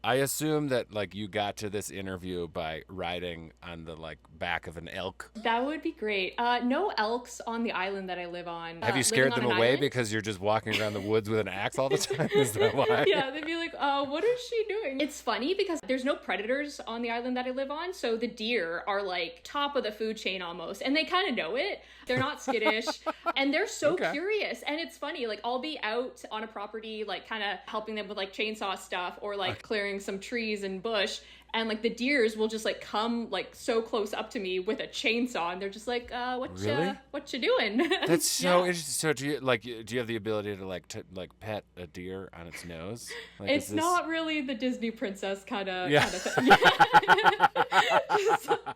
I assume that like you got to this interview by riding on the like back of an elk. That would be great. No elks on the island that I live on. Have you Living scared on them an away island? because you're just walking around the woods with an axe all the time? Is that why? Yeah, they'd be like, what is she doing? It's funny because there's no predators on the island that I live on, so the deer are like top of the food chain almost, and they kind of know it. They're not skittish, and they're so curious. And it's funny, like I'll be out on a property, like kind of helping them with like chainsaw stuff or like clearing some trees and bush. And like the deers will just like come like so close up to me with a chainsaw, and they're just like, what you doing? That's so interesting. So do you have the ability to like pet a deer on its nose? Like, It's not really the Disney princess kind of thing.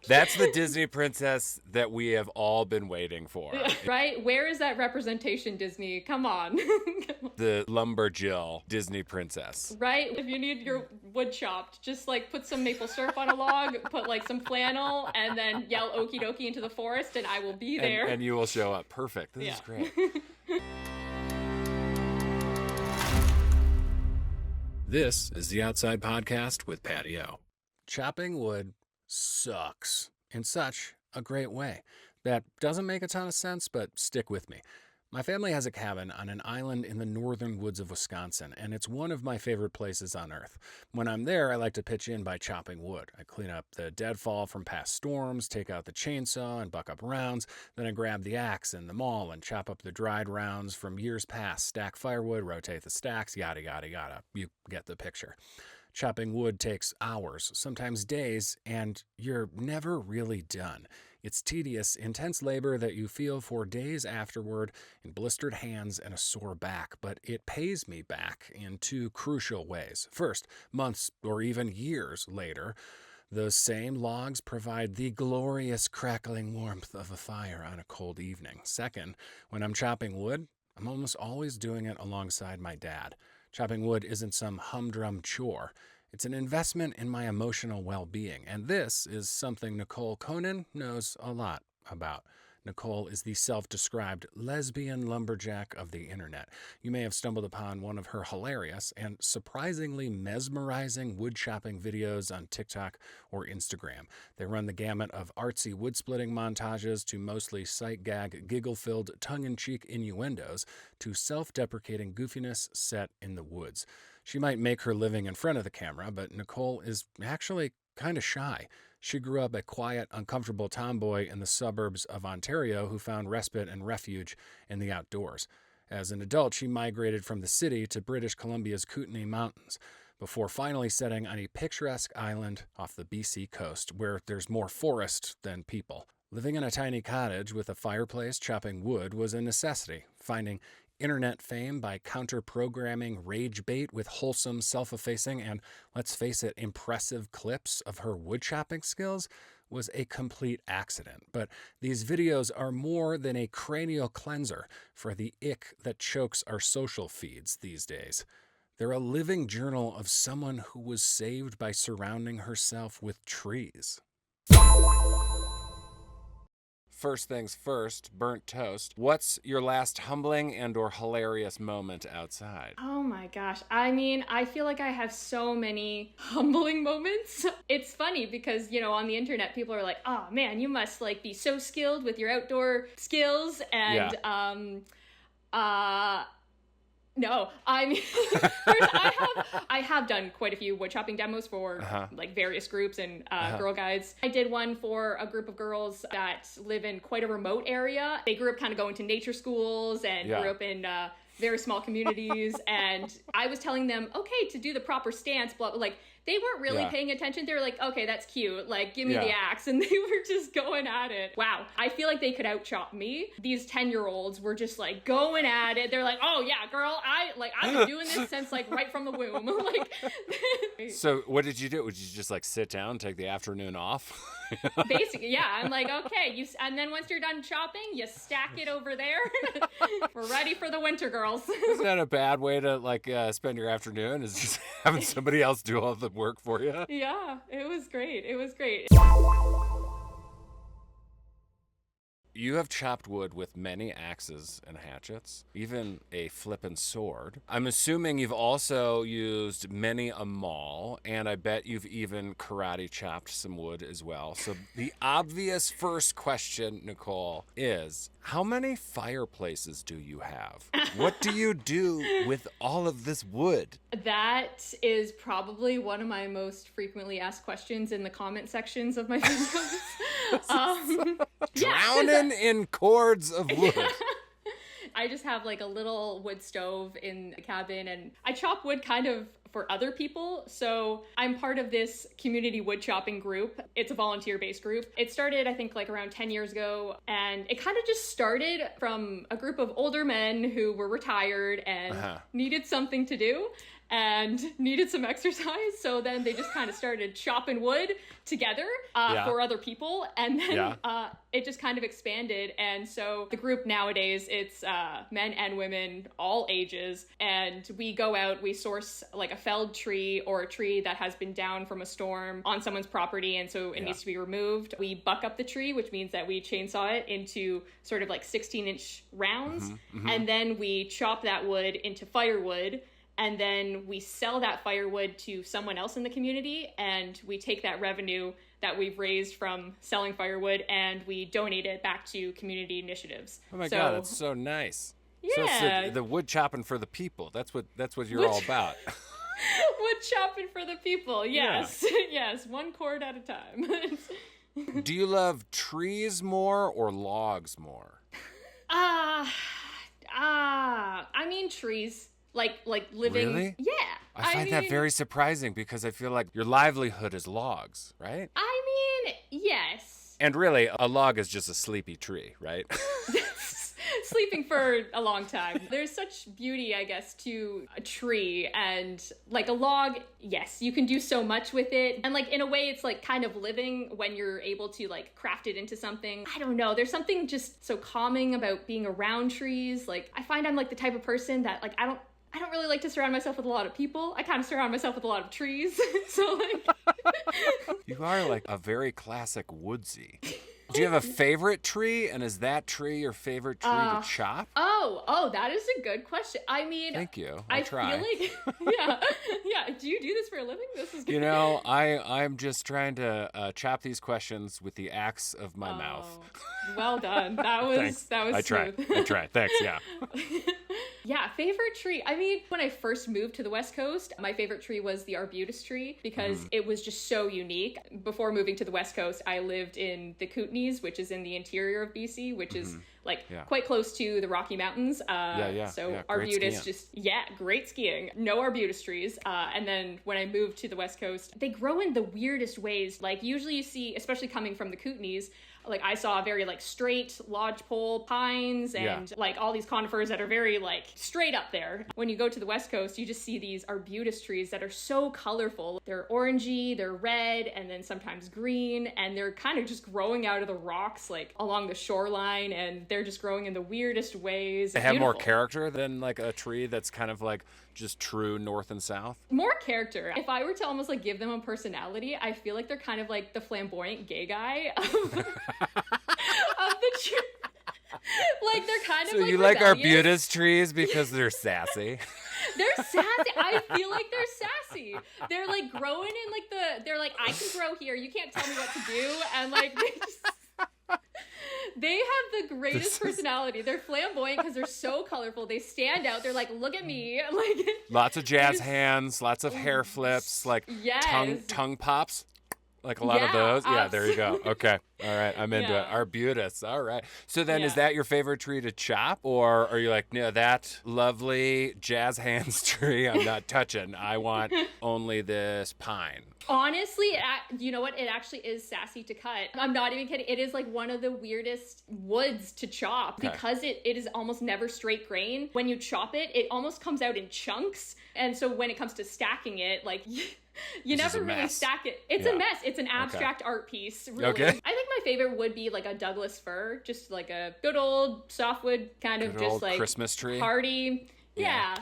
That's the Disney princess that we have all been waiting for. Right? Where is that representation, Disney? Come on. The lumberjill Disney princess. Right? If you need your wood chopped, just like put some maple syrup on a log, put like some flannel, and then yell okie dokie into the forest, and I will be there. And you will show up. Perfect. This is great. This is the Outside Podcast with Patio. Chopping wood sucks in such a great way. That doesn't make a ton of sense, but stick with me. My family has a cabin on an island in the northern woods of Wisconsin, and it's one of my favorite places on earth. When I'm there, I like to pitch in by chopping wood. I clean up the deadfall from past storms, take out the chainsaw and buck up rounds, then I grab the axe and the maul and chop up the dried rounds from years past, stack firewood, rotate the stacks, yada yada yada. You get the picture. Chopping wood takes hours, sometimes days, and you're never really done. It's tedious, intense labor that you feel for days afterward in blistered hands and a sore back, but it pays me back in two crucial ways. First, months or even years later, those same logs provide the glorious crackling warmth of a fire on a cold evening. Second, when I'm chopping wood, I'm almost always doing it alongside my dad. Chopping wood isn't some humdrum chore. It's an investment in my emotional well-being, and this is something Nicole Coenen knows a lot about. Nicole is the self-described lesbian lumberjack of the internet. You may have stumbled upon one of her hilarious and surprisingly mesmerizing wood chopping videos on TikTok or Instagram. They run the gamut of artsy wood-splitting montages to mostly sight-gag, giggle-filled, tongue-in-cheek innuendos to self-deprecating goofiness set in the woods. She might make her living in front of the camera, but Nicole is actually kind of shy. She grew up a quiet, uncomfortable tomboy in the suburbs of Ontario who found respite and refuge in the outdoors. As an adult, she migrated from the city to British Columbia's Kootenay Mountains before finally settling on a picturesque island off the BC coast where there's more forest than people. Living in a tiny cottage with a fireplace chopping wood was a necessity. Finding internet fame by counter-programming rage bait with wholesome, self-effacing, and, let's face it, impressive clips of her wood-chopping skills was a complete accident. But these videos are more than a cranial cleanser for the ick that chokes our social feeds these days. They're a living journal of someone who was saved by surrounding herself with trees. First things first, burnt toast. What's your last humbling and or hilarious moment outside? Oh my gosh. I mean, I feel like I have so many humbling moments. It's funny because, on the internet, people are like, oh man, you must like be so skilled with your outdoor skills. And, no, I mean, I have done quite a few wood chopping demos for like various groups and girl guides. I did one for a group of girls that live in quite a remote area. They grew up kind of going to nature schools and grew up in very small communities. And I was telling them, okay, to do the proper stance, like they weren't really paying attention. They were like, okay, that's cute. Like, give me the axe. And they were just going at it. Wow. I feel like they could out-chop me. These 10-year-olds were just like going at it. They're like, oh yeah, girl, I've been doing this since like right from the womb. So what did you do? Would you just like sit down, take the afternoon off? Basically, yeah. I'm like, okay, and then once you're done chopping, you stack it over there. We're ready for the winter, girls. Isn't that a bad way to spend your afternoon? Is just having somebody else do all the work for you? Yeah, it was great. You have chopped wood with many axes and hatchets, even a flippin' sword. I'm assuming you've also used many a maul, and I bet you've even karate chopped some wood as well. So the obvious first question, Nicole, is how many fireplaces do you have? What do you do with all of this wood? That is probably one of my most frequently asked questions in the comment sections of my videos. Drowning in cords of wood. I just have like a little wood stove in the cabin, and I chop wood kind of for other people. So I'm part of this community wood chopping group. It's a volunteer-based group. It started, I think, like around 10 years ago, and it kind of just started from a group of older men who were retired and needed something to do and needed some exercise. So then they just kind of started chopping wood together for other people. And then it just kind of expanded. And so the group nowadays, it's men and women, all ages. And we go out, we source like a felled tree or a tree that has been down from a storm on someone's property. And so it needs to be removed. We buck up the tree, which means that we chainsaw it into sort of like 16-inch rounds. And then we chop that wood into firewood. And then we sell that firewood to someone else in the community, and we take that revenue that we've raised from selling firewood and we donate it back to community initiatives. Oh my God, that's so nice. Yeah. So the wood chopping for the people. That's what you're all about. Wood chopping for the people. Yes. Yes, one cord at a time. Do you love trees more or logs more? I mean trees. Like living. Really? Yeah. I find that very surprising because I feel like your livelihood is logs, right? I mean, yes. And really, a log is just a sleepy tree, right? Sleeping for a long time. There's such beauty, I guess, to a tree, and like a log, yes, you can do so much with it. And like in a way, it's like kind of living when you're able to like craft it into something. I don't know. There's something just so calming about being around trees. Like I find I'm like the type of person that like I don't really like to surround myself with a lot of people. I kind of surround myself with a lot of trees. So like You are like a very classic woodsy. Do you have a favorite tree, and is that tree your favorite tree to chop? Oh, that is a good question. I mean, thank you. I try. feel like, yeah. Do you do this for a living? This is good. You know, I'm just trying to chop these questions with the axe of my mouth. Well done. That was Thanks. That was I smooth. tried. Thanks. Yeah. Yeah, favorite tree. I mean, when I first moved to the West Coast, my favorite tree was the Arbutus tree because it was just so unique. Before moving to the West Coast, I lived in the Kootenays, which is in the interior of BC, which is like quite close to the Rocky Mountains. So Arbutus great skiing. No Arbutus trees. And then when I moved to the West Coast, they grow in the weirdest ways. Like usually you see, especially coming from the Kootenays, like I saw very like straight lodgepole pines and like all these conifers that are very like straight up there. When you go to the West Coast, you just see these Arbutus trees that are so colorful. They're orangey, they're red, and then sometimes green, and they're kind of just growing out of the rocks like along the shoreline, and they're just growing in the weirdest ways. They have more character than like a tree that's kind of like just true north and south? More character. If I were to almost like give them a personality, I feel like they're kind of like the flamboyant gay guy of the tree. Like they're kind of so like you rebellious. Like Arbutus trees because they're sassy. They're sassy. I feel like they're sassy. They're like growing in like they're like, I can grow here. You can't tell me what to do. And like they have the greatest personality. They're flamboyant because they're so colorful. They stand out. They're like, look at me. Like lots of jazz hands, lots of hair flips, like tongue pops. Like a lot of those? Yeah, there you go. Okay. All right. I'm into it. Arbutus. All right. So then is that your favorite tree to chop? Or are you like, no, that lovely jazz hands tree I'm not touching. I want only this pine. Honestly, you know what? It actually is sassy to cut. I'm not even kidding. It is like one of the weirdest woods to chop because it is almost never straight grain. When you chop it, it almost comes out in chunks. And so when it comes to stacking it, like... You never really stack it. It's a mess. It's an abstract art piece, really. Okay. I think my favorite would be like a Douglas fir, just like a good old softwood kind of just like Christmas tree. Hardy. Yeah.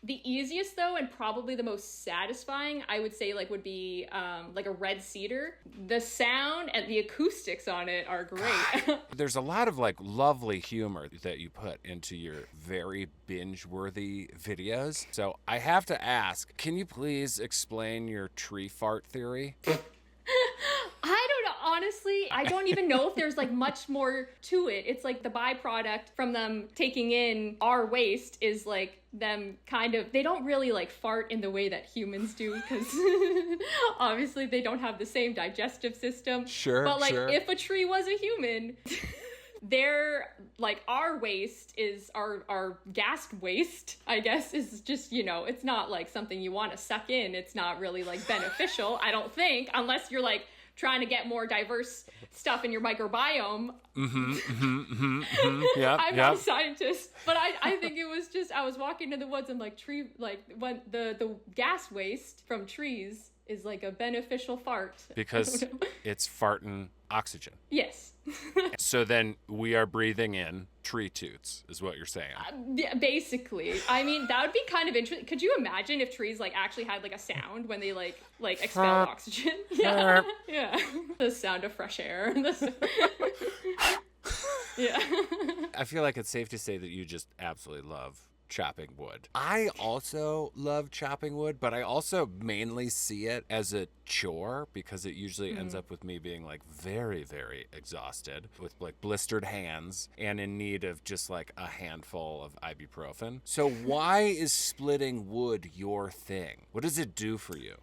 The easiest though, and probably the most satisfying, I would say would be like a red cedar. The sound and the acoustics on it are great. There's a lot of like lovely humor that you put into your very binge-worthy videos. So I have to ask, can you please explain your tree fart theory? I don't know. Honestly, I don't even know if there's like much more to it. It's like the byproduct from them taking in our waste is like them kind of, they don't really like fart in the way that humans do because obviously they don't have the same digestive system. Sure. But like if a tree was a human, their like our waste is our gas waste, I guess, is just, you know, it's not like something you want to suck in. It's not really like beneficial, I don't think, unless you're like trying to get more diverse stuff in your microbiome. Yeah, I'm not a scientist, but I think it was just, I was walking in the woods and like tree, like when the gas waste from trees is like a beneficial fart. Because it's farting oxygen. Yes. So then we are breathing in tree toots, is what you're saying. Yeah, basically. I mean, that would be kind of interesting. Could you imagine if trees like actually had like a sound when they like expel oxygen? Yeah. Yeah. The sound of fresh air. Yeah. I feel like it's safe to say that you just absolutely love chopping wood. I also love chopping wood, but I also mainly see it as a chore because it usually ends up with me being like very, very exhausted with like blistered hands and in need of just like a handful of ibuprofen. So why is splitting wood your thing? What does it do for you?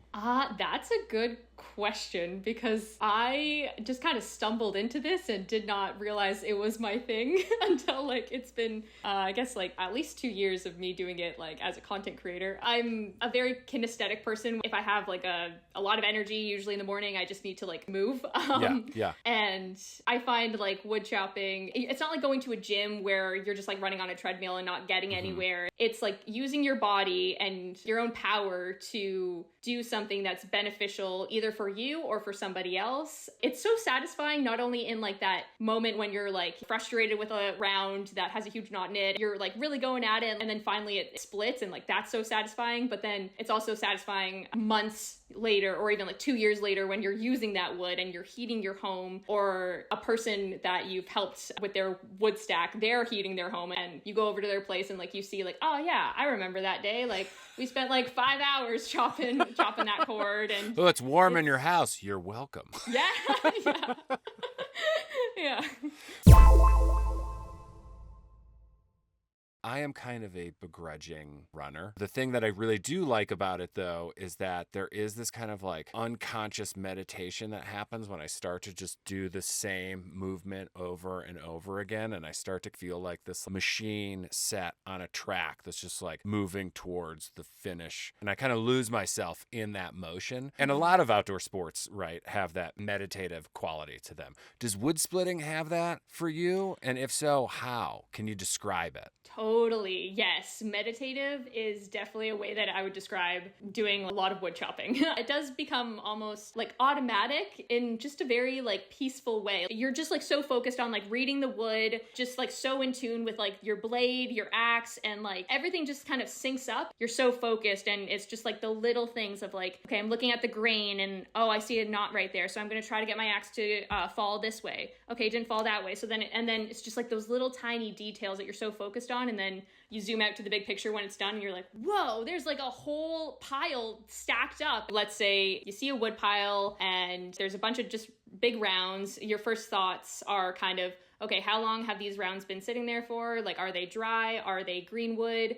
That's a good question because I just kind of stumbled into this and did not realize it was my thing until like it's been I guess like at least 2 years of me doing it like as a content creator. I'm a very kinesthetic person. If I have like a lot of energy, usually in the morning, I just need to like move. Yeah. And I find like wood chopping, it's not like going to a gym where you're just like running on a treadmill and not getting anywhere. It's like using your body and your own power to do something that's beneficial either for you or for somebody else. It's so satisfying, not only in like that moment when you're like frustrated with a round that has a huge knot in it, you're like really going at it and then finally it splits and like that's so satisfying, but then it's also satisfying months later or even like 2 years later when you're using that wood and you're heating your home, or a person that you've helped with their wood stack, they're heating their home and you go over to their place and like you see like, oh yeah, I remember that day, like we spent like 5 hours chopping that cord. And oh, it's warm in your house. You're welcome. Yeah. Yeah. I am kind of a begrudging runner. The thing that I really do like about it, though, is that there is this kind of like unconscious meditation that happens when I start to just do the same movement over and over again. And I start to feel like this machine set on a track that's just like moving towards the finish. And I kind of lose myself in that motion. And a lot of outdoor sports, right, have that meditative quality to them. Does wood splitting have that for you? And if so, how? Can you describe it? Totally. Yes. Meditative is definitely a way that I would describe doing a lot of wood chopping. It does become almost like automatic in just a very like peaceful way. You're just like so focused on like reading the wood, just like so in tune with like your blade, your axe, and like everything just kind of syncs up. You're so focused and it's just like the little things of like, okay, I'm looking at the grain and oh, I see a knot right there. So I'm going to try to get my axe to fall this way. Okay, it didn't fall that way. So then, and then it's just like those little tiny details that you're so focused on. And then you zoom out to the big picture when it's done and you're like, whoa, there's like a whole pile stacked up. Let's say you see a wood pile and there's a bunch of just big rounds. Your first thoughts are kind of, okay, how long have these rounds been sitting there for? Like, are they dry? Are they green wood?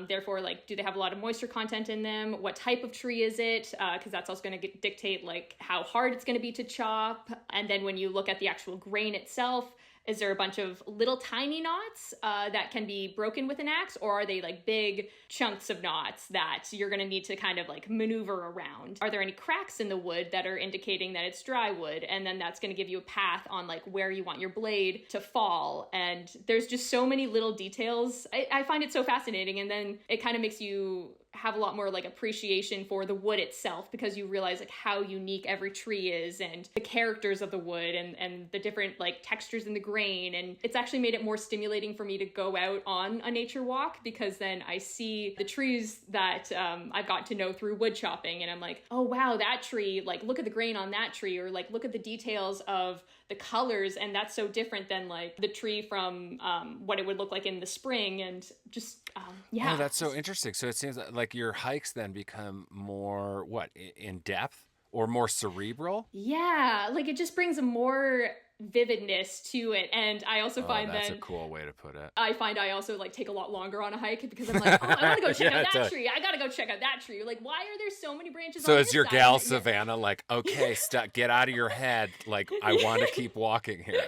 Therefore, like, do they have a lot of moisture content in them? What type of tree is it? Because that's also going to dictate like how hard it's going to be to chop. And then when you look at the actual grain itself, is there a bunch of little tiny knots that can be broken with an axe, or are they like big chunks of knots that you're going to need to kind of like maneuver around? Are there any cracks in the wood that are indicating that it's dry wood? And then that's going to give you a path on like where you want your blade to fall. And there's just so many little details. I find it so fascinating. And then it kind of makes you have a lot more like appreciation for the wood itself, because you realize like how unique every tree is and the characters of the wood and the different like textures in the grain. And it's actually made it more stimulating for me to go out on a nature walk, because then I see the trees that I've got to know through wood chopping, and I'm like, oh wow, that tree, like look at the grain on that tree, or like look at the details of the colors, and that's so different than like the tree from what it would look like in the spring. And just yeah. Oh, that's so interesting. So it seems like your hikes then become more in depth or more cerebral? Yeah, like it just brings a more vividness to it. And I also find that's a cool way to put it. I find I also like take a lot longer on a hike, because I'm like, oh, I want to go check out that tree. I gotta go check out that tree. Like, why are there so many branches so on is this your side? gal Savannah like, okay, get out of your head, like I want to keep walking here?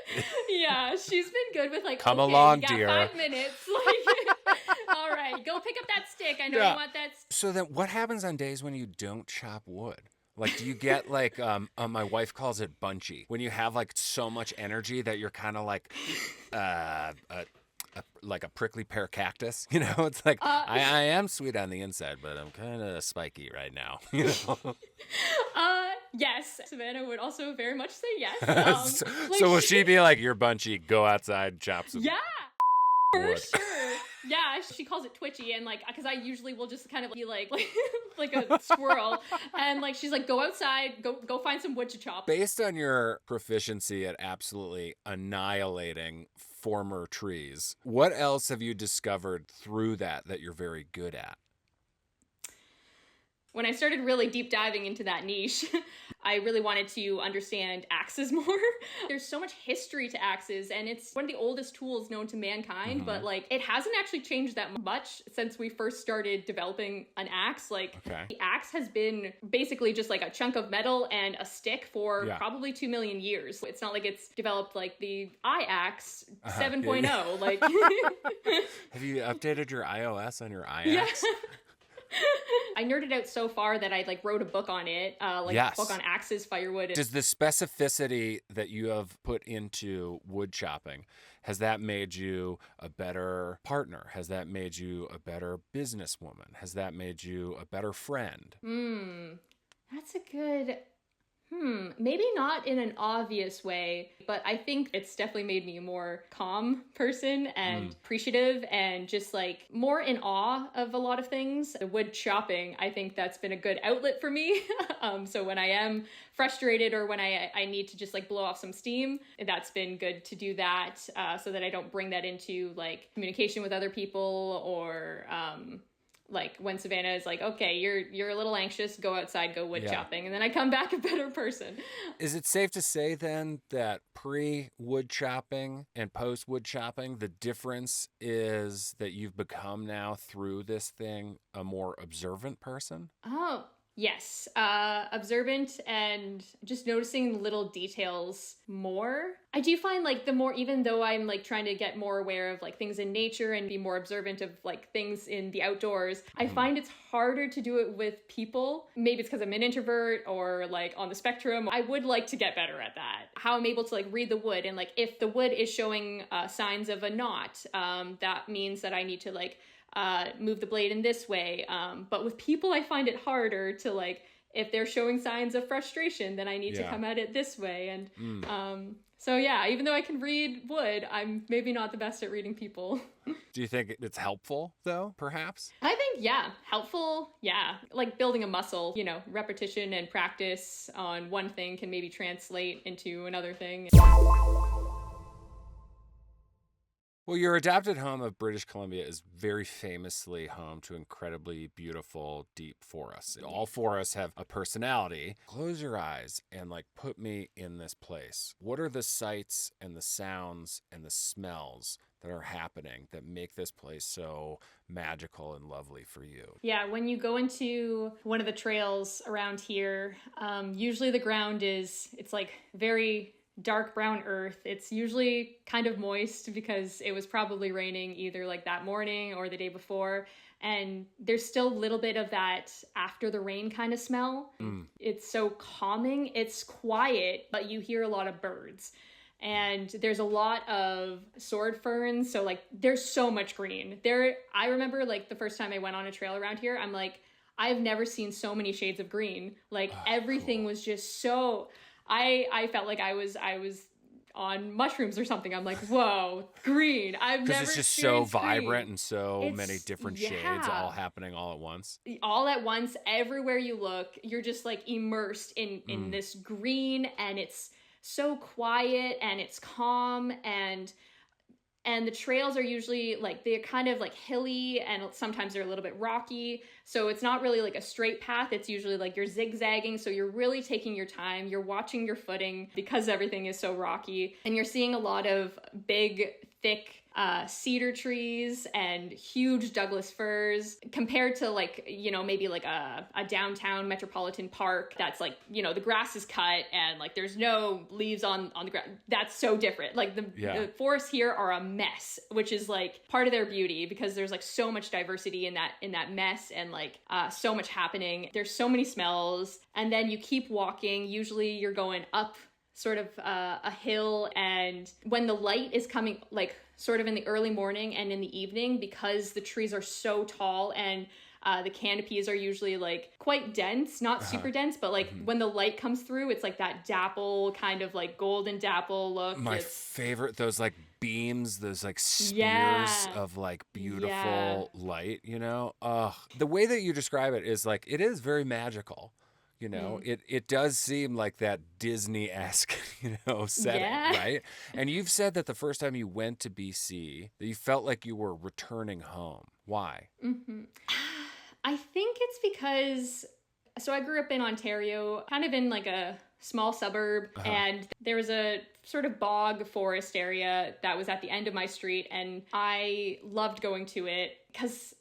Yeah, she's been good with like, come okay, along, you got dear, 5 minutes, like all right, go pick up that stick, I know you want that So then what happens on days when you don't chop wood? Like, do you get like, my wife calls it bunchy, when you have like so much energy that you're kind of like, like a prickly pear cactus, you know? It's like, I am sweet on the inside, but I'm kind of spiky right now, you know? Yes, Savannah would also very much say yes. So will she be like, you're bunchy, go outside, chop some for wood. sure. Yeah, she calls it twitchy, and like, because I usually will just kind of be like like a squirrel, and like she's like, go outside, go find some wood to chop. Based on your proficiency at absolutely annihilating former trees, what else have you discovered through that you're very good at? When I started really deep diving into that niche, I really wanted to understand axes more. There's so much history to axes, and it's one of the oldest tools known to mankind, but like it hasn't actually changed that much since we first started developing an axe. Like the axe has been basically just like a chunk of metal and a stick for probably 2 million years. It's not like it's developed like the iAxe 7.0. Like have you updated your iOS on your iAxe? I nerded out so far that I like wrote a book on it, a book on axes, firewood. Does the specificity that you have put into wood chopping, has that made you a better partner? Has that made you a better businesswoman? Has that made you a better friend? That's a good... maybe not in an obvious way, but I think it's definitely made me a more calm person and appreciative and just like more in awe of a lot of things. The wood chopping, I think that's been a good outlet for me. So when I am frustrated or when I need to just like blow off some steam, that's been good to do that, so that I don't bring that into like communication with other people, or like when Savannah is like, okay, you're a little anxious, go outside, go wood chopping. And then I come back a better person. Is it safe to say then that pre-wood chopping and post-wood chopping, the difference is that you've become now through this thing a more observant person? Oh, yes. Observant and just noticing little details more. I do find like the more, even though I'm like trying to get more aware of like things in nature and be more observant of like things in the outdoors, I find it's harder to do it with people. Maybe it's because I'm an introvert or like on the spectrum. I would like to get better at that. How I'm able to like read the wood, and like if the wood is showing signs of a knot, that means that I need to like move the blade in this way. But with people, I find it harder to like, if they're showing signs of frustration, then I need to come at it this way. And so yeah, even though I can read wood, I'm maybe not the best at reading people. Do you think it's helpful though, perhaps? I think, helpful. Yeah. Like building a muscle, you know, repetition and practice on one thing can maybe translate into another thing. Well, your adopted home of British Columbia is very famously home to incredibly beautiful, deep forests. All forests have a personality. Close your eyes and like put me in this place. What are the sights and the sounds and the smells that are happening that make this place so magical and lovely for you? Yeah, when you go into one of the trails around here, usually the ground it's like very dark brown earth. It's usually kind of moist because it was probably raining either like that morning or the day before. And there's still a little bit of that after the rain kind of smell. It's so calming. It's quiet, but you hear a lot of birds. And there's a lot of sword ferns. So like there's so much green there. I remember like the first time I went on a trail around here, I'm like, I've never seen so many shades of green. Like everything was just so, I felt like I was on mushrooms or something. I'm like, whoa, green. I've never Because it's just so vibrant green. and so many different shades all happening all at once. All at once, everywhere you look, you're just like immersed in this green, and it's so quiet and it's calm, and the trails are usually like, they're kind of like hilly, and sometimes they're a little bit rocky. So it's not really like a straight path. It's usually like you're zigzagging. So you're really taking your time. You're watching your footing because everything is so rocky. And you're seeing a lot of big, thick cedar trees and huge Douglas firs compared to like, you know, maybe like a downtown metropolitan park that's like, you know, the grass is cut and like there's no leaves on the ground. That's so different. Like the forests here are a mess, which is like part of their beauty because there's like so much diversity in that mess, and like so much happening. There's so many smells, and then you keep walking. Usually you're going up sort of a hill, and when the light is coming, like sort of in the early morning and in the evening, because the trees are so tall and the canopies are usually like quite dense, not super dense, but like when the light comes through, it's like that dapple kind of like golden dapple look. My favorite, those like beams, those like spears of like beautiful light, you know? The way that you describe it is like, it is very magical. You know, it does seem like that Disney-esque, you know, setting, right? And you've said that the first time you went to BC, that you felt like you were returning home. Why? I think it's because, so I grew up in Ontario, kind of in like a small suburb, and there was a sort of bog forest area that was at the end of my street, and I loved going to it because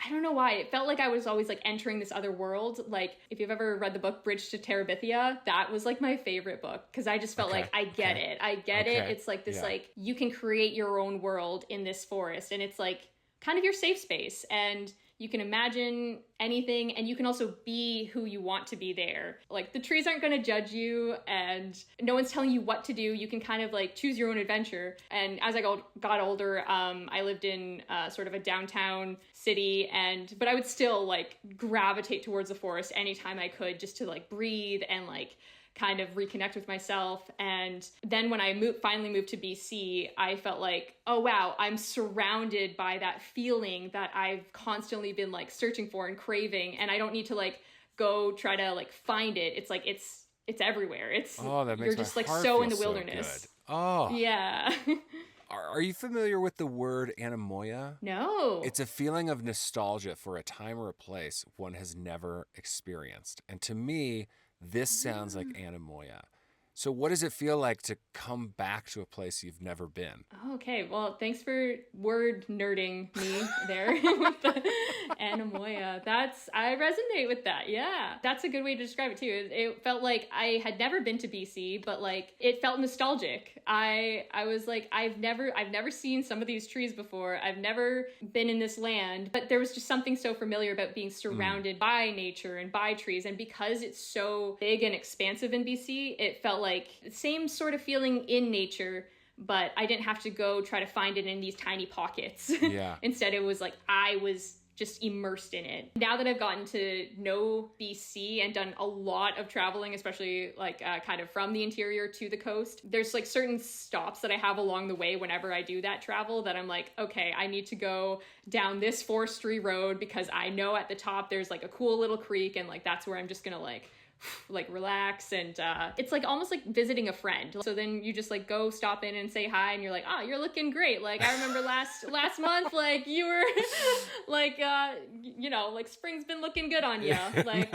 I don't know why. It felt like I was always like entering this other world. Like if you've ever read the book Bridge to Terabithia, that was like my favorite book because I just felt like I get it. I get it. It's like this like you can create your own world in this forest, and it's like kind of your safe space, and you can imagine anything, and you can also be who you want to be there. Like the trees aren't going to judge you, and no one's telling you what to do. You can kind of like choose your own adventure. And as I got older, I lived in sort of a downtown city, but I would still like gravitate towards the forest anytime I could, just to like breathe and like kind of reconnect with myself. And then when I finally moved to BC, I felt like, oh wow, I'm surrounded by that feeling that I've constantly been like searching for and craving, and I don't need to like go try to like find it. It's like it's everywhere. That makes you're just my like heart so in feel the wilderness. So good. Oh yeah. Are you familiar with the word Anemoia? No. It's a feeling of nostalgia for a time or a place one has never experienced. And to me, this sounds like Anemoia. So what does it feel like to come back to a place you've never been? Okay, well, thanks for word nerding me there with the Anemoia. I resonate with that. Yeah, that's a good way to describe it too. It felt like I had never been to BC, but like it felt nostalgic. I was like, I've never seen some of these trees before. I've never been in this land, but there was just something so familiar about being surrounded by nature and by trees. And because it's so big and expansive in BC, it felt like the same sort of feeling in nature, but I didn't have to go try to find it in these tiny pockets. Yeah. Instead, it was like I was just immersed in it. Now that I've gotten to know BC and done a lot of traveling, especially like kind of from the interior to the coast, there's like certain stops that I have along the way whenever I do that travel that I'm like, okay, I need to go down this forestry road because I know at the top there's like a cool little creek, and like that's where I'm just gonna like relax, and it's like almost like visiting a friend. So then you just like go stop in and say hi, and you're like, oh, you're looking great. Like I remember last month, like you were like you know, like spring's been looking good on you. Like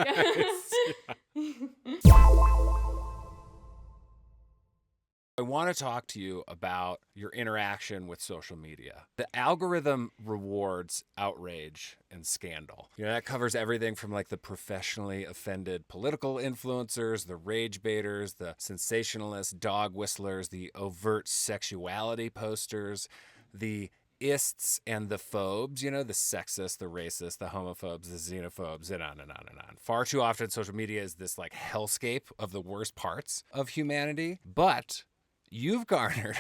I want to talk to you about your interaction with social media. The algorithm rewards outrage and scandal. You know, that covers everything from like the professionally offended political influencers, the rage baiters, the sensationalist dog whistlers, the overt sexuality posters, the ists and the phobes, you know, the sexists, the racists, the homophobes, the xenophobes, and on and on and on. Far too often, social media is this like hellscape of the worst parts of humanity, but you've garnered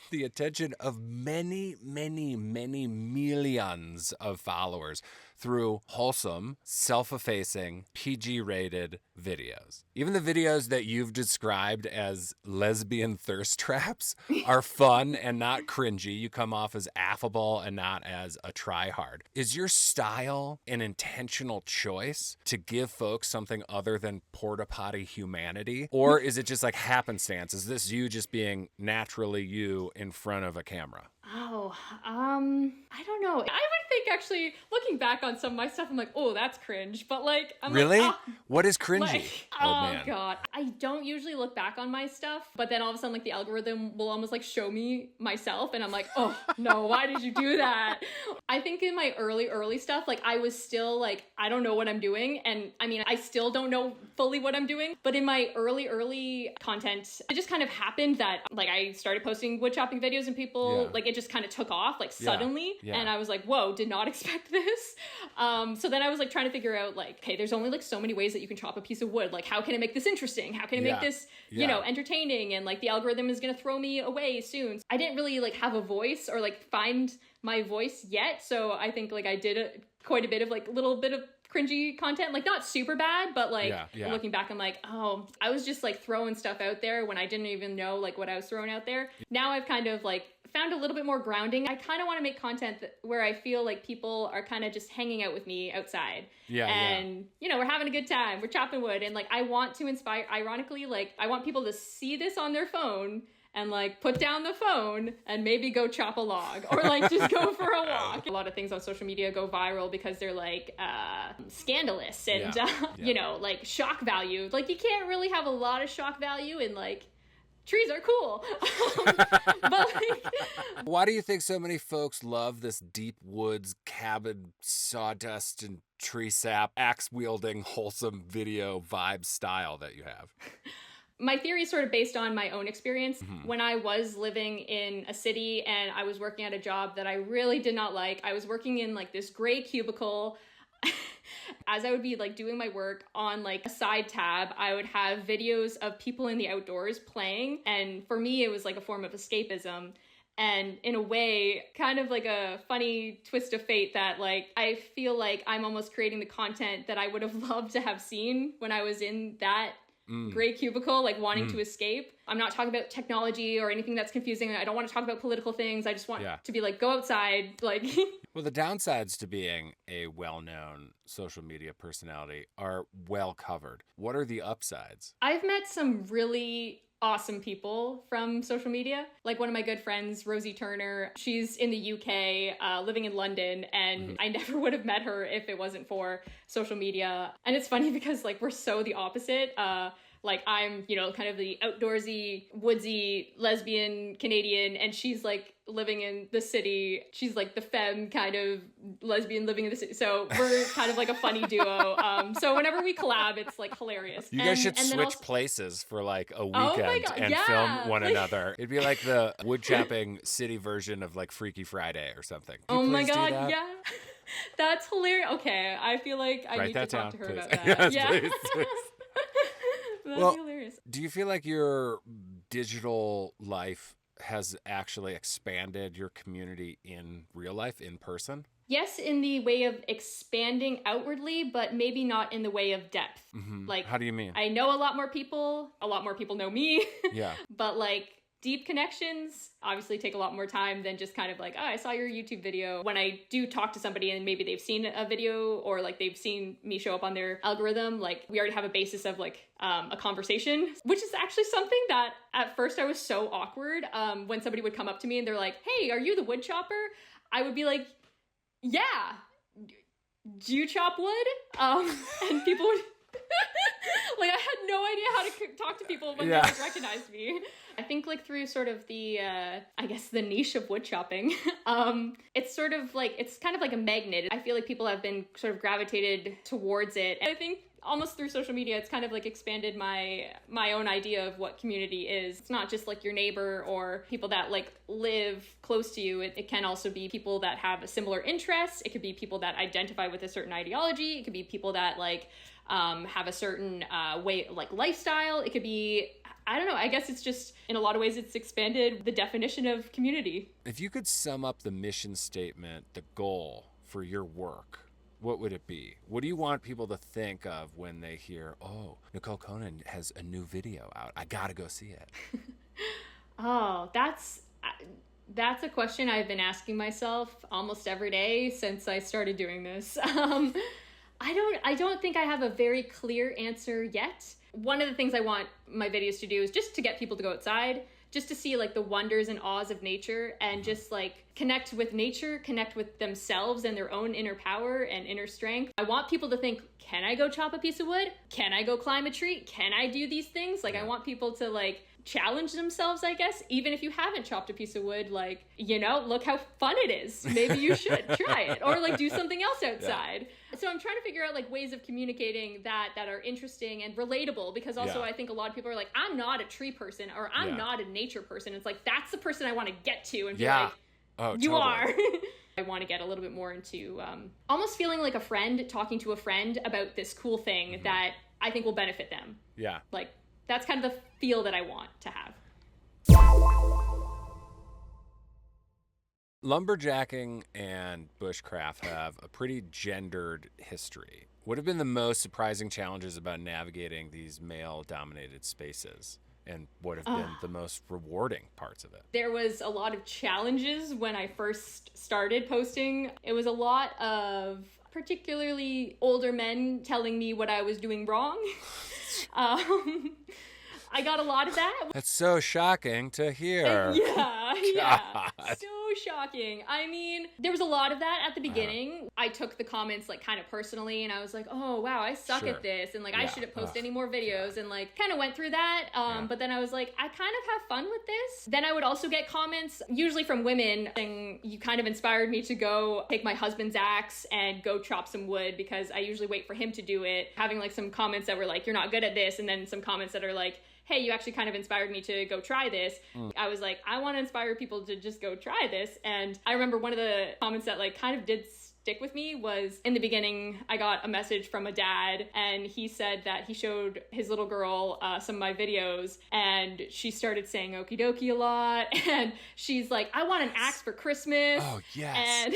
the attention of many, many, many millions of followers through wholesome, self-effacing, PG-rated videos. Even the videos that you've described as lesbian thirst traps are fun and not cringy. You come off as affable and not as a try-hard. Is your style an intentional choice to give folks something other than porta potty humanity? Or is it just like happenstance? Is this you just being naturally you in front of a camera? Oh, I don't know. I would think actually, looking back on some of my stuff, I'm like, oh, that's cringe. But like, I'm really? like, What is cringy? Like, oh God. I don't usually look back on my stuff, but then all of a sudden, like the algorithm will almost like show me myself and I'm like, oh no, why did you do that? I think in my early stuff, like I was still like, I don't know what I'm doing. And I mean, I still don't know fully what I'm doing, but in my early content, it just kind of happened that like I started posting wood chopping videos and people like it just kind of took off like suddenly. And I was like, whoa, did not expect this. So then I was like trying to figure out like, okay, there's only like so many ways that you can chop a piece of wood. Like how can I make this interesting? How can I make this, you know, entertaining? And like the algorithm is going to throw me away soon. I didn't really like have a voice or like find my voice yet. So I think like I did quite a bit of like little bit of cringy content, like not super bad, but like looking back, I'm like, oh, I was just like throwing stuff out there when I didn't even know like what I was throwing out there. Now I've kind of like found a little bit more grounding. I kind of want to make content where I feel like people are kind of just hanging out with me outside. And you know, we're having a good time, we're chopping wood, and like I want to inspire, ironically, like I want people to see this on their phone and like put down the phone and maybe go chop a log or like just go for a walk. A lot of things on social media go viral because they're like scandalous and you know, like shock value. Like you can't really have a lot of shock value in like trees are cool. But like, why do you think so many folks love this deep woods, cabin, sawdust, and tree sap, axe-wielding, wholesome video vibe style that you have? My theory is sort of based on my own experience. When I was living in a city and I was working at a job that I really did not like, I was working in like this gray cubicle. As I would be like doing my work on like a side tab, I would have videos of people in the outdoors playing. And for me, it was like a form of escapism. And in a way, kind of like a funny twist of fate that like, I feel like I'm almost creating the content that I would have loved to have seen when I was in that gray cubicle, like wanting to escape. I'm not talking about technology or anything that's confusing. I don't want to talk about political things. I just want to be like, go outside. Like, well, the downsides to being a well-known social media personality are well covered. What are the upsides? I've met some really awesome people from social media. Like one of my good friends, Rosie Turner, she's in the UK, living in London, and I never would have met her if it wasn't for social media. And it's funny because like we're so the opposite. Like I'm, you know, kind of the outdoorsy, woodsy, lesbian Canadian, and she's like living in the city. She's like the femme kind of lesbian living in the city. So we're kind of like a funny duo. So whenever we collab, it's like hilarious. You guys should switch places for like a weekend and film one another. It'd be like the wood chopping city version of like Freaky Friday or something. Oh my God, yeah. That's hilarious. Okay, I feel like I need to talk to her about that. Yes, please. That'd be hilarious. Do you feel like your digital life has actually expanded your community in real life, in person? Yes, in the way of expanding outwardly, but maybe not in the way of depth. Like, how do you mean? I know a lot more people know me. Yeah. But like deep connections obviously take a lot more time than just kind of like, oh, I saw your YouTube video. When I do talk to somebody and maybe they've seen a video or like they've seen me show up on their algorithm, like we already have a basis of like a conversation, which is actually something that at first I was so awkward. When somebody would come up to me and they're like, hey, are you the wood chopper? I would be like, yeah. Do you chop wood? And people would like, I had no idea how to talk to people when they like recognized me. I think like through sort of the, I guess the niche of wood chopping, it's sort of like, it's kind of like a magnet. I feel like people have been sort of gravitated towards it. And I think almost through social media, it's kind of like expanded my own idea of what community is. It's not just like your neighbor or people that like live close to you. It can also be people that have a similar interest. It could be people that identify with a certain ideology. It could be people that like have a certain way, like lifestyle. It could be I don't know. I guess it's just, in a lot of ways, it's expanded the definition of community. If you could sum up the mission statement, the goal for your work, what would it be? What do you want people to think of when they hear, oh, Nicole Coenen has a new video out, I gotta go see it? Oh, that's a question I've been asking myself almost every day since I started doing this. I don't think I have a very clear answer yet. One of the things I want my videos to do is just to get people to go outside, just to see like the wonders and awes of nature, and just like connect with nature, connect with themselves and their own inner power and inner strength. I want people to think, can I go chop a piece of wood? Can I go climb a tree? Can I do these things? Like, I want people to like challenge themselves, I guess, even if you haven't chopped a piece of wood, like, you know, look how fun it is. Maybe you should try it, or like do something else outside. Yeah. So I'm trying to figure out like ways of communicating that are interesting and relatable, because also I think a lot of people are like, I'm not a tree person, or I'm not a nature person. It's like, that's the person I want to get to and be like, you totally are. I want to get a little bit more into almost feeling like a friend talking to a friend about this cool thing that I think will benefit them. Yeah. Like, that's kind of the feel that I want to have. Lumberjacking and bushcraft have a pretty gendered history. What have been the most surprising challenges about navigating these male-dominated spaces? And what have been the most rewarding parts of it? There was a lot of challenges when I first started posting. It was a lot of particularly older men telling me what I was doing wrong. I got a lot of that. That's so shocking to hear. Yeah. So shocking. I mean, there was a lot of that at the beginning. I took the comments like kind of personally, and I was like, oh wow, I suck at this, and like I shouldn't post any more videos, and like kind of went through that. But then I was like, I kind of have fun with this. Then I would also get comments, usually from women, saying, you kind of inspired me to go take my husband's axe and go chop some wood, because I usually wait for him to do it. Having like some comments that were like, you're not good at this, and then some comments that are like, hey, you actually kind of inspired me to go try this. I was like, I want to inspire people to just go try this. And I remember one of the comments that like kind of did stick with me was, in the beginning, I got a message from a dad, and he said that he showed his little girl some of my videos, and she started saying okie dokie a lot, and she's like, I want an axe for Christmas. Oh, yes. And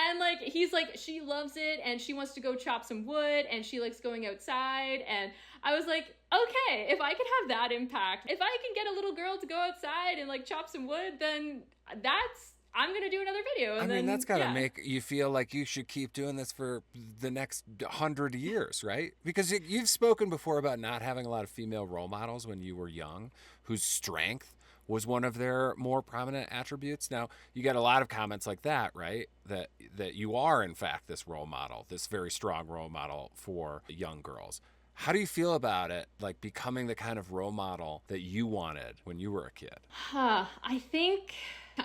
and like, he's like, she loves it, and she wants to go chop some wood, and she likes going outside. And I was like, okay, if I can have that impact, if I can get a little girl to go outside and like chop some wood, then I'm gonna do another video. And that's gotta make you feel like you should keep doing this for the next 100 years, right? Because you've spoken before about not having a lot of female role models when you were young, whose strength was one of their more prominent attributes. Now, you get a lot of comments like that, right? That you are, in fact, this role model, this very strong role model for young girls. How do you feel about it, like becoming the kind of role model that you wanted when you were a kid? I think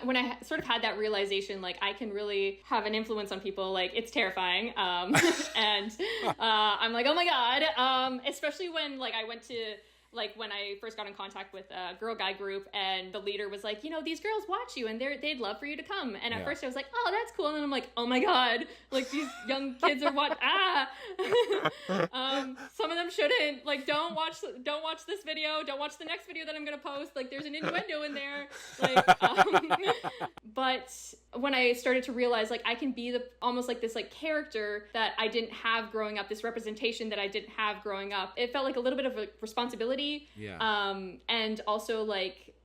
when I sort of had that realization, like I can really have an influence on people, like it's terrifying. And I'm like, oh my God. Especially when like I went to, like when I first got in contact with a girl guy group, and the leader was like, you know, these girls watch you and they'd love for you to come. And at first I was like, oh, that's cool. And then I'm like, oh my God, like these young kids are some of them shouldn't, like, don't watch this video. Don't watch the next video that I'm going to post. Like there's an innuendo in there. Like, but when I started to realize like I can be almost like this like character that I didn't have growing up, this representation that I didn't have growing up, it felt like a little bit of a responsibility. And also like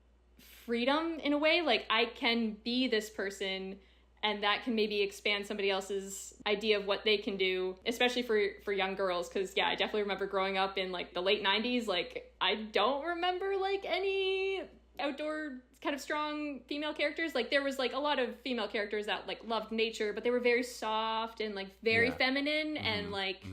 freedom in a way. Like I can be this person, and that can maybe expand somebody else's idea of what they can do, especially for young girls. Because I definitely remember growing up in like the late 90s. Like I don't remember like any outdoor kind of strong female characters. Like there was like a lot of female characters that like loved nature, but they were very soft and like very feminine and like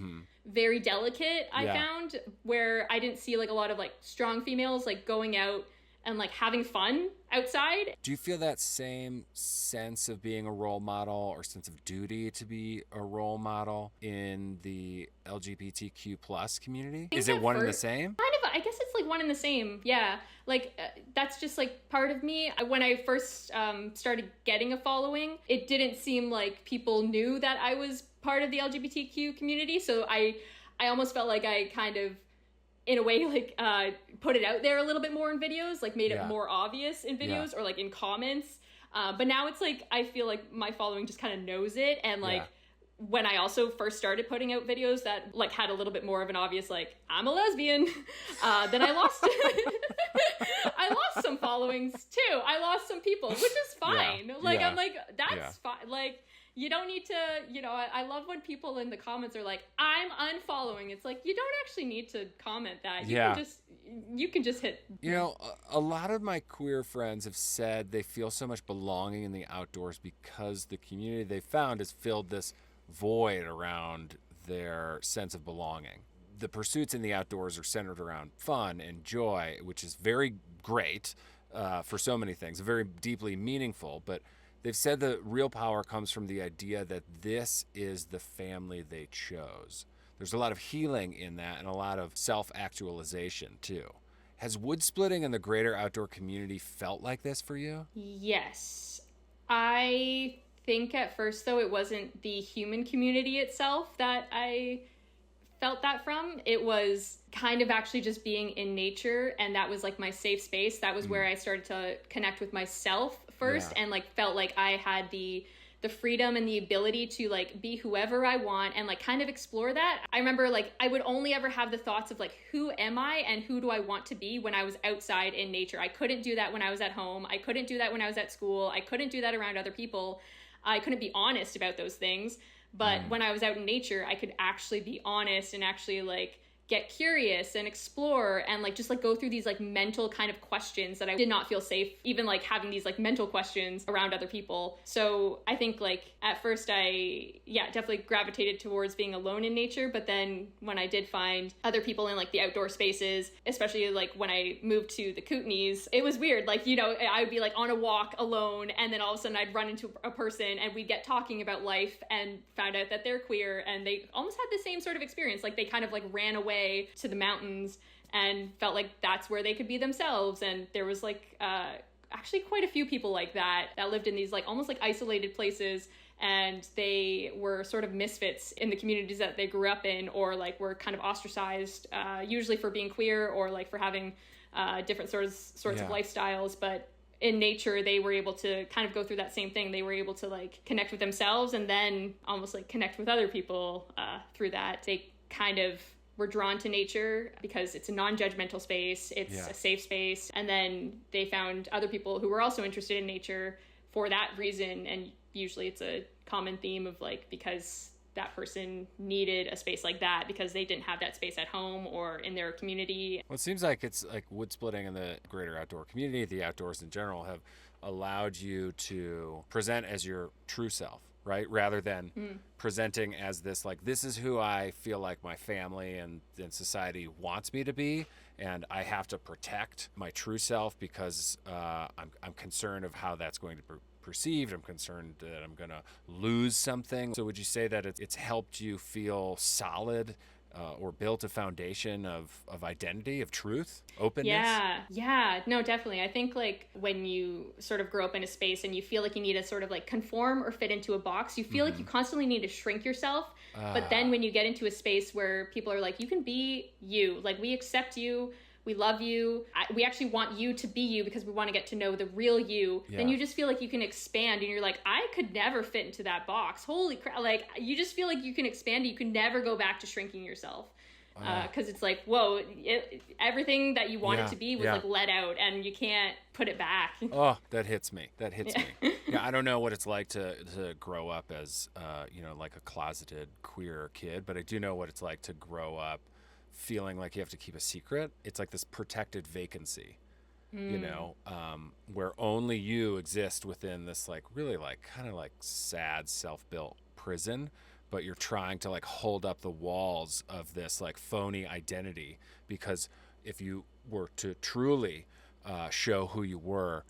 very delicate. I found, where I didn't see like a lot of like strong females like going out and like having fun outside. Do you feel that same sense of being a role model or sense of duty to be a role model in the LGBTQ plus community? Is it one and the same? Kind of, I guess it's like one and the same. Yeah. Like that's just like part of me. When I first started getting a following, it didn't seem like people knew that I was part of the LGBTQ community. So I almost felt like I kind of in a way, like, put it out there a little bit more in videos, like made it more obvious in videos or like in comments. But now it's like, I feel like my following just kind of knows it. And like, when I also first started putting out videos that like had a little bit more of an obvious, like, I'm a lesbian, then I lost, I lost some followings too. I lost some people, which is fine. Like, I'm like, that's fine. Like, you don't need to, you know, I love when people in the comments are like, I'm unfollowing. It's like, you don't actually need to comment that. You can just hit. You know, a lot of my queer friends have said they feel so much belonging in the outdoors because the community they found has filled this void around their sense of belonging. The pursuits in the outdoors are centered around fun and joy, which is very great for so many things, very deeply meaningful, but they've said the real power comes from the idea that this is the family they chose. There's a lot of healing in that and a lot of self-actualization too. Has wood splitting in the greater outdoor community felt like this for you? Yes. I think at first, though, it wasn't the human community itself that I felt that from. It was kind of actually just being in nature, and that was like my safe space. That was where I started to connect with myself first, and like felt like I had the freedom and the ability to like be whoever I want and like kind of explore that. I remember like I would only ever have the thoughts of like, who am I and who do I want to be when I was outside in nature. I couldn't do that when I was at home. I couldn't do that when I was at school. I couldn't do that around other people. I couldn't be honest about those things. But when I was out in nature, I could actually be honest and actually like get curious and explore and like just like go through these like mental kind of questions that I did not feel safe even like having these like mental questions around other people. So I think like at first I definitely gravitated towards being alone in nature, but then when I did find other people in like the outdoor spaces, especially like when I moved to the Kootenays, it was weird. Like, you know, I would be like on a walk alone and then all of a sudden I'd run into a person and we'd get talking about life and found out that they're queer and they almost had the same sort of experience. Like they kind of like ran away to the mountains and felt like that's where they could be themselves. And there was like actually quite a few people like that lived in these like almost like isolated places, and they were sort of misfits in the communities that they grew up in, or like were kind of ostracized, usually for being queer or like for having different sorts of lifestyles. But in nature, they were able to kind of go through that same thing. They were able to like connect with themselves and then almost like connect with other people through that. They kind of were drawn to nature because it's a non-judgmental space, it's a safe space, and then they found other people who were also interested in nature for that reason. And usually it's a common theme of like, because that person needed a space like that because they didn't have that space at home or in their community. Well, it seems like it's like wood splitting in the greater outdoor community, the outdoors in general, have allowed you to present as your true self, right? Rather than presenting as this, like, this is who I feel like my family and society wants me to be, and I have to protect my true self because I'm concerned of how that's going to be perceived. I'm concerned that I'm going to lose something. So would you say that it's helped you feel solid or built a foundation of identity, of truth, openness? Yeah, no, definitely. I think like when you sort of grow up in a space and you feel like you need to sort of like conform or fit into a box, you feel like you constantly need to shrink yourself. But then when you get into a space where people are like, you can be you, like we accept you, we love you, we actually want you to be you because we want to get to know the real you, then you just feel like you can expand and you're like, I could never fit into that box. Holy crap. Like you just feel like you can expand. You can never go back to shrinking yourself. Because it's like, whoa, everything that you wanted to be was like let out and you can't put it back. Oh, that hits me. Me. Yeah, I don't know what it's like to grow up as, like a closeted queer kid, but I do know what it's like to grow up feeling like you have to keep a secret. It's like this protected vacancy, where only you exist within this like really like kind of like sad self-built prison, but you're trying to like hold up the walls of this like phony identity, because if you were to truly show who you were,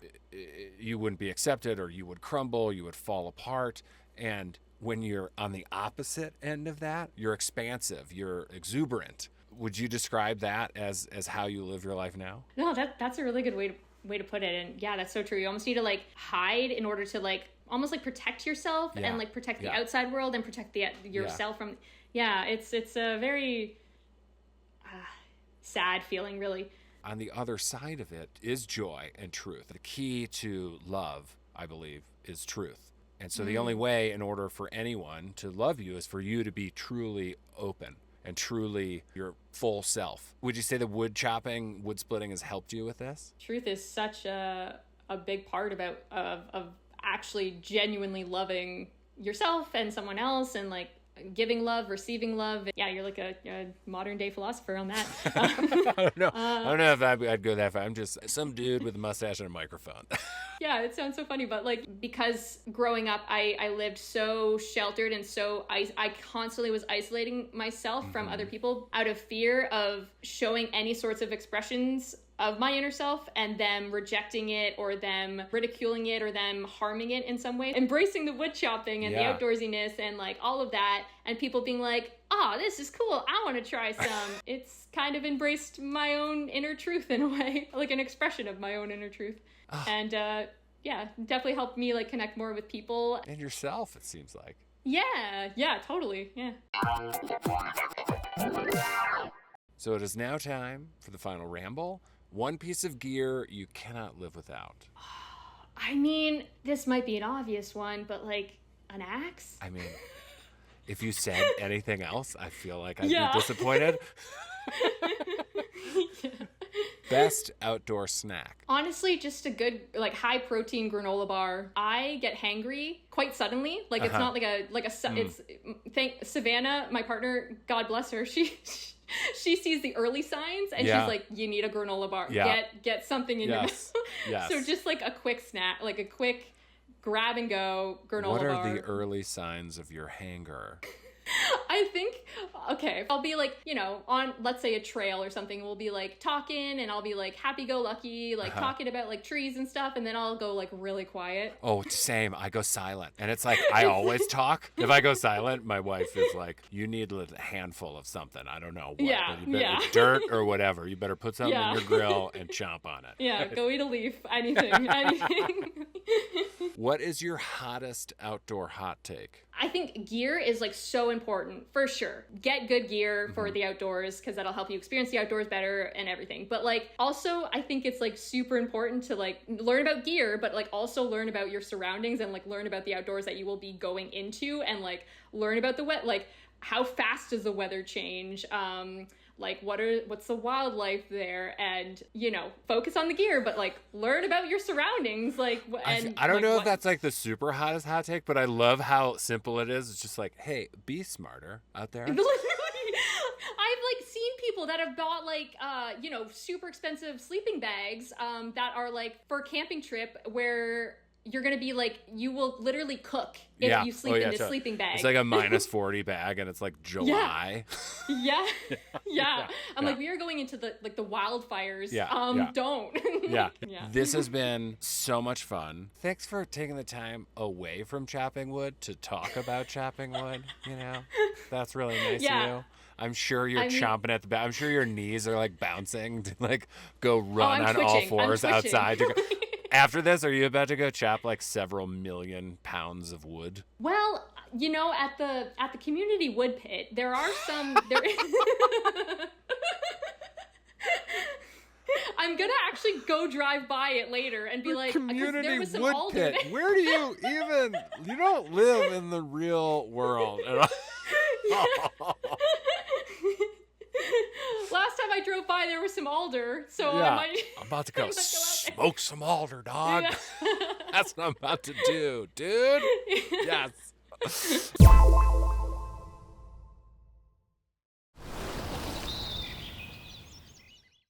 you wouldn't be accepted, or you would crumble, you would fall apart. And when you're on the opposite end of that, you're expansive, you're exuberant. Would you describe that as how you live your life now? No, that's a really good way to put it. And yeah, that's so true. You almost need to like hide in order to like almost like protect yourself and like protect the outside world and protect yourself from. Yeah, it's a very sad feeling, really. On the other side of it is joy and truth. The key to love, I believe, is truth. And so the only way in order for anyone to love you is for you to be truly open and truly your full self. Would you say that wood chopping, wood splitting has helped you with this? Truth is such a big part of actually genuinely loving yourself and someone else, and like giving love, receiving love. Yeah, you're like a modern day philosopher on that. I don't know if I'd go that far. I'm just some dude with a mustache and a microphone. Yeah, it sounds so funny, but like, because growing up, I lived so sheltered, and so I constantly was isolating myself from other people out of fear of showing any sorts of expressions of my inner self and them rejecting it or them ridiculing it or them harming it in some way. Embracing the wood chopping and the outdoorsiness and like all of that, and people being like, oh, this is cool, I want to try some. It's kind of embraced my own inner truth in a way, like an expression of my own inner truth. And yeah, definitely helped me like connect more with people. And yourself, it seems like. Yeah, totally, yeah. So it is now time for the final ramble. One piece of gear you cannot live without. I mean, this might be an obvious one, but like an axe? I mean, if you said anything else, I feel like I'd be disappointed. Best outdoor snack? Honestly, just a good, like, high protein granola bar. I get hangry quite suddenly. Like, it's not it's Savannah, my partner, God bless her, she sees the early signs and she's like, you need a granola bar. Get something in your mouth. Yes. So just like a quick snack, like a quick grab and go granola bar. What are the early signs of your hanger? I think, okay, I'll be like, you know, on, let's say a trail or something, we'll be like talking and I'll be like happy-go-lucky, like talking about like trees and stuff, and then I'll go like really quiet. Oh, same. I go silent. And it's like, I always talk. If I go silent, my wife is like, you need a handful of something. I don't know what. Yeah, but you better, dirt or whatever. You better put something in your grill and chomp on it. Yeah, go eat a leaf. Anything. What is your hottest outdoor hot take? I think gear is like so important, for sure. Get good gear for the outdoors, because that'll help you experience the outdoors better and everything. But like, also, I think it's like super important to like learn about gear, but like also learn about your surroundings and like learn about the outdoors that you will be going into, and like learn about the like how fast does the weather change? Like what's the wildlife there, and you know, focus on the gear, but like learn about your surroundings. Like, and I don't know if that's like the super hottest hot take, but I love how simple it is. It's just like, hey, be smarter out there. I've like seen people that have bought like you know, super expensive sleeping bags that are like for a camping trip where you're going to be like, you will literally cook if you sleep in this sleeping bag. It's like a minus 40 bag and it's like July. Yeah. I'm like, we are going into the wildfires. Don't. Yeah. This has been so much fun. Thanks for taking the time away from chopping wood to talk about chopping wood. You know, that's really nice of you. I'm sure you're chomping at the back. I'm sure your knees are like bouncing to like go run on all fours outside. After this, are you about to go chop like several million pounds of wood? Well, you know, at the community wood pit, there are some. I'm gonna actually go drive by it later and be like, community there was some wood alder pit. Where do you even? You don't live in the real world. Last time I drove by, there was some alder, so I'm about to go smoke some alder, dog. Yeah. That's what I'm about to do, dude. Yes.